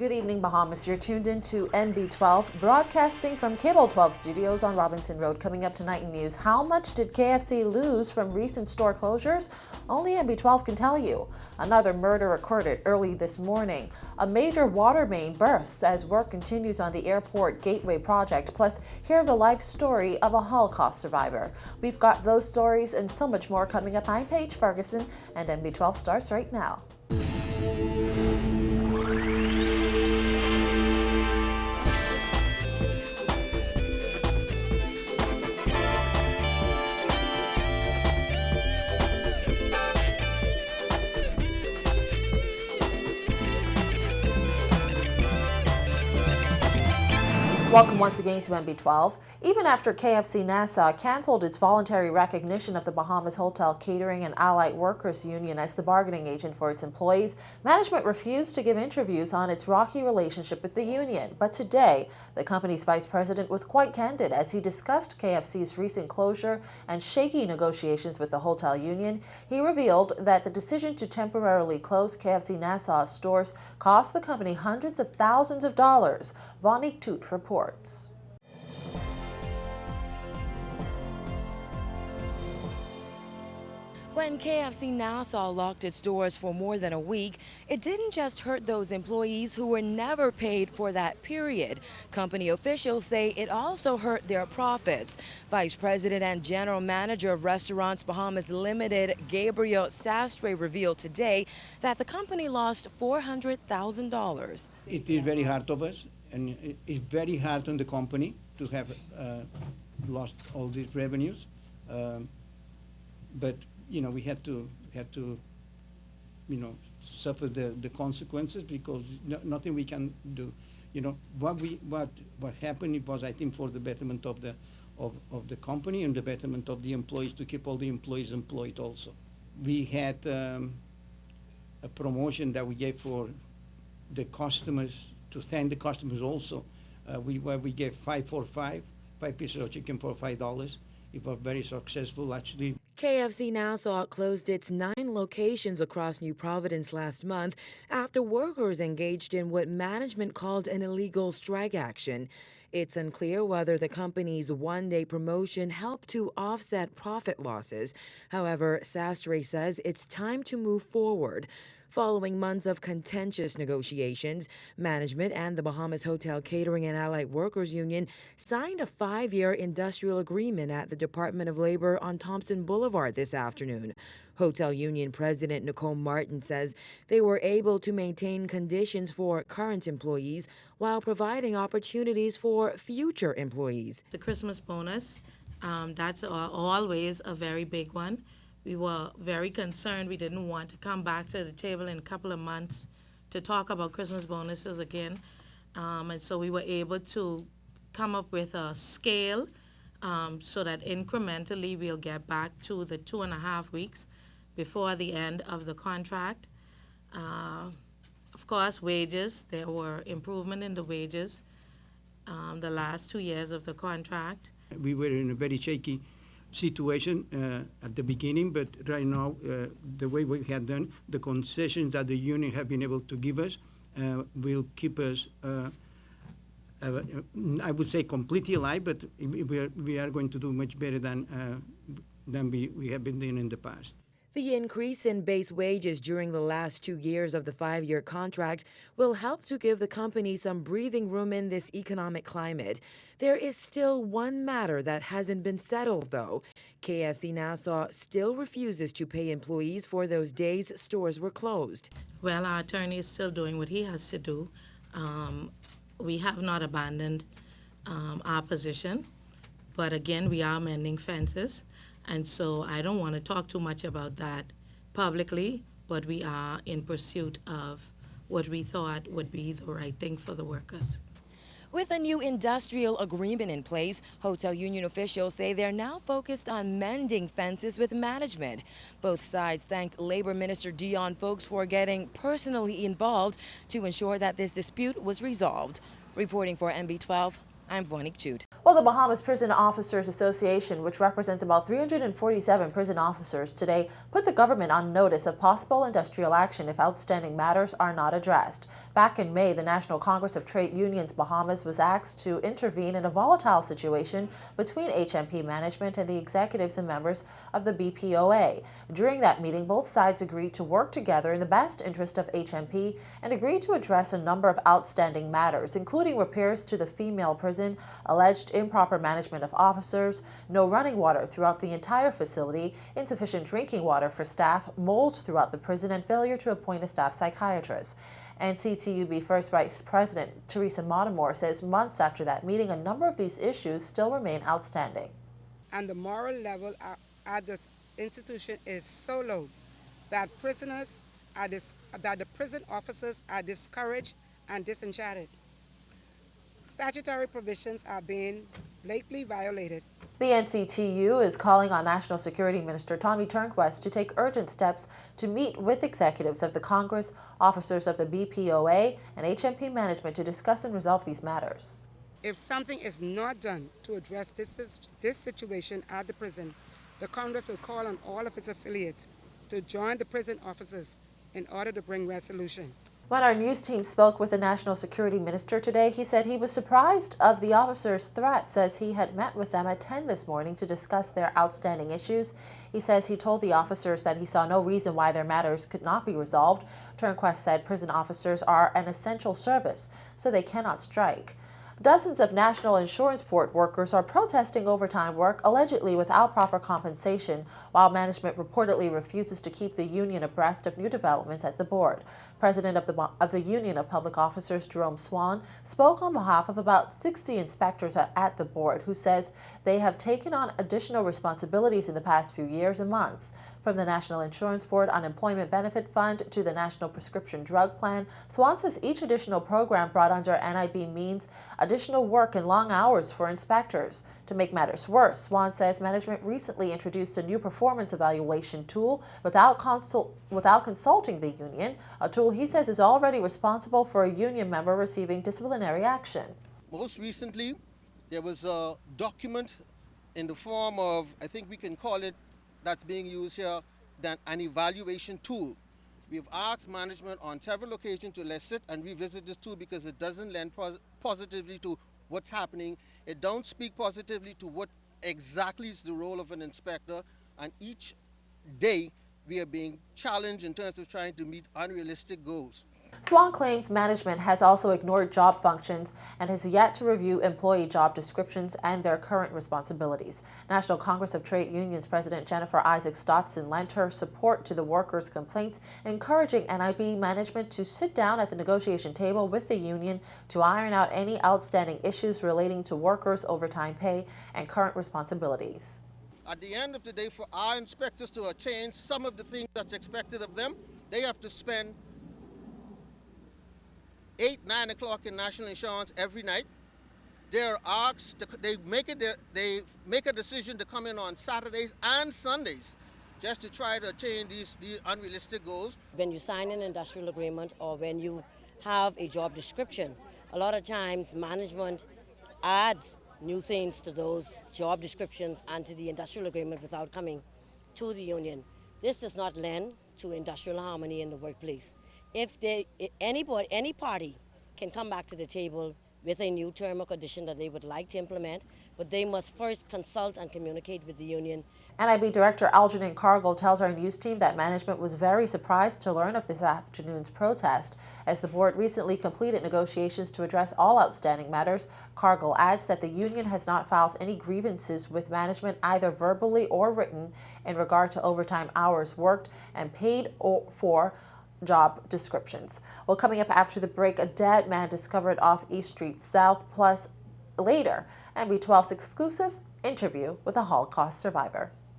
Good evening, Bahamas. You're tuned in to NB12, broadcasting from Cable 12 Studios on Robinson Road. Coming up tonight in news, how much did KFC lose from recent store closures? Only NB12 can tell you. Another murder occurred early this morning. A major water main bursts as work continues on the airport gateway project. Plus, hear the life story of a Holocaust survivor. We've got those stories and so much more coming up. I'm Paige Ferguson, and NB12 starts right now. Welcome once again to NB12. Even after KFC Nassau canceled its voluntary recognition of the Bahamas Hotel Catering and Allied Workers Union as the bargaining agent for its employees, management refused to give interviews on its rocky relationship with the union. But today, the company's vice president was quite candid as he discussed KFC's recent closure and shaky negotiations with the hotel union. He revealed that the decision to temporarily close KFC Nassau stores cost the company hundreds of thousands of dollars. Vonique Toot reports. When KFC Nassau locked its doors for more than a week, it didn't just hurt those employees who were never paid for that period. Company officials say it also hurt their profits. Vice President and General Manager of Restaurants Bahamas Limited, Gabriel Sastre, revealed today that the company lost $400,000. It is very hard of us, and it's very hard on the company to have lost all these revenues. But you know, we had to suffer the consequences because nothing we can do. You know, what happened, it was, I think, for the betterment of the company and the betterment of the employees, to keep all the employees employed also. We had a promotion that we gave for the customers, to thank the customers also. We gave 5 for 5 pieces of chicken for $5. It was very successful, actually. KFC Nassau closed its 9 locations across New Providence last month after workers engaged in what management called an illegal strike action. It's unclear whether the company's one-day promotion helped to offset profit losses. However, Sastre says it's time to move forward. Following months of contentious negotiations, management and the Bahamas Hotel Catering and Allied Workers Union signed a 5-year industrial agreement at the Department of Labor on Thompson Boulevard this afternoon. Hotel Union President Nicole Martin says they were able to maintain conditions for current employees while providing opportunities for future employees. The Christmas bonus, that's always a very big one. We were very concerned. We didn't want to come back to the table in a couple of months to talk about Christmas bonuses again. And so we were able to come up with a scale so that incrementally we'll get back to the 2.5 weeks before the end of the contract. Of course, wages, there were improvement in the wages the last 2 years of the contract. We were in a very shaky situation at the beginning, but right now, the way we had done, the concessions that the union have been able to give us will keep us, I would say, completely alive, but we are going to do much better than we have been doing in the past. The increase in base wages during the last 2 years of the 5-year contract will help to give the company some breathing room in this economic climate. There is still one matter that hasn't been settled, though. KFC Nassau still refuses to pay employees for those days stores were closed. Well, our attorney is still doing what he has to do. We have not abandoned our position, but again, we are mending fences. And so I don't want to talk too much about that publicly, but we are in pursuit of what we thought would be the right thing for the workers. With a new industrial agreement in place, hotel union officials say they're now focused on mending fences with management. Both sides thanked Labor Minister Dion Folks for getting personally involved to ensure that this dispute was resolved. Reporting for NB12, I'm Vonique Toot. Well, Well, the Bahamas Prison Officers Association, which represents about 347 prison officers today, put the government on notice of possible industrial action if outstanding matters are not addressed. Back in May, the National Congress of Trade Unions Bahamas was asked to intervene in a volatile situation between HMP management and the executives and members of the BPOA. During that meeting, both sides agreed to work together in the best interest of HMP and agreed to address a number of outstanding matters, including repairs to the female prison, alleged improper management of officers, no running water throughout the entire facility, insufficient drinking water for staff, mold throughout the prison, and failure to appoint a staff psychiatrist. And CTUB First Vice President Teresa Montemore says months after that meeting, a number of these issues still remain outstanding. And the moral level at this institution is so low that that the prison officers are discouraged and disenchanted. Statutory provisions are being blatantly violated. The NCTU is calling on National Security Minister Tommy Turnquest to take urgent steps to meet with executives of the Congress, officers of the BPOA, and HMP management to discuss and resolve these matters. If something is not done to address this situation at the prison, the Congress will call on all of its affiliates to join the prison officers in order to bring resolution. When our news team spoke with the National Security Minister today, he said he was surprised of the officers' threats as he had met with them at 10 this morning to discuss their outstanding issues. He says he told the officers that he saw no reason why their matters could not be resolved. Turnquest said prison officers are an essential service, so they cannot strike. Dozens of National Insurance Board workers are protesting overtime work, allegedly without proper compensation, while management reportedly refuses to keep the union abreast of new developments at the board. President of the Union of Public Officers, Jerome Swan, spoke on behalf of about 60 inspectors at the board, who says they have taken on additional responsibilities in the past few years and months. From the National Insurance Board Unemployment Benefit Fund to the National Prescription Drug Plan, Swan says each additional program brought under NIB means additional work and long hours for inspectors. To make matters worse, Swan says management recently introduced a new performance evaluation tool without consulting the union, a tool he says is already responsible for a union member receiving disciplinary action. Most recently, there was a document in the form of, I think we can call it, that's being used here, than an evaluation tool. We've asked management on several occasions to let's sit and revisit this tool because it doesn't lend positively to what's happening. It don't speak positively to what exactly is the role of an inspector, and each day we are being challenged in terms of trying to meet unrealistic goals. Swan claims management has also ignored job functions and has yet to review employee job descriptions and their current responsibilities. National Congress of Trade Unions President Jennifer Isaac Stotson lent her support to the workers' complaints, encouraging NIB management to sit down at the negotiation table with the union to iron out any outstanding issues relating to workers' overtime pay and current responsibilities. At the end of the day, for our inspectors to change some of the things that's expected of them, they have to spend 8, 9 o'clock in national insurance every night. They're asked, they make a decision to come in on Saturdays and Sundays just to try to attain these unrealistic goals. When you sign an industrial agreement or when you have a job description, a lot of times management adds new things to those job descriptions and to the industrial agreement without coming to the union. This does not lend to industrial harmony in the workplace. If any party can come back to the table with a new term or condition that they would like to implement, but they must first consult and communicate with the union. NIB Director Algernon Cargill tells our news team that management was very surprised to learn of this afternoon's protest. As the board recently completed negotiations to address all outstanding matters, Cargill adds that the union has not filed any grievances with management, either verbally or written, in regard to overtime hours worked and paid for job descriptions. Well, coming up after the break, a dead man discovered off East Street South, plus later, NB12's exclusive interview with a Holocaust survivor.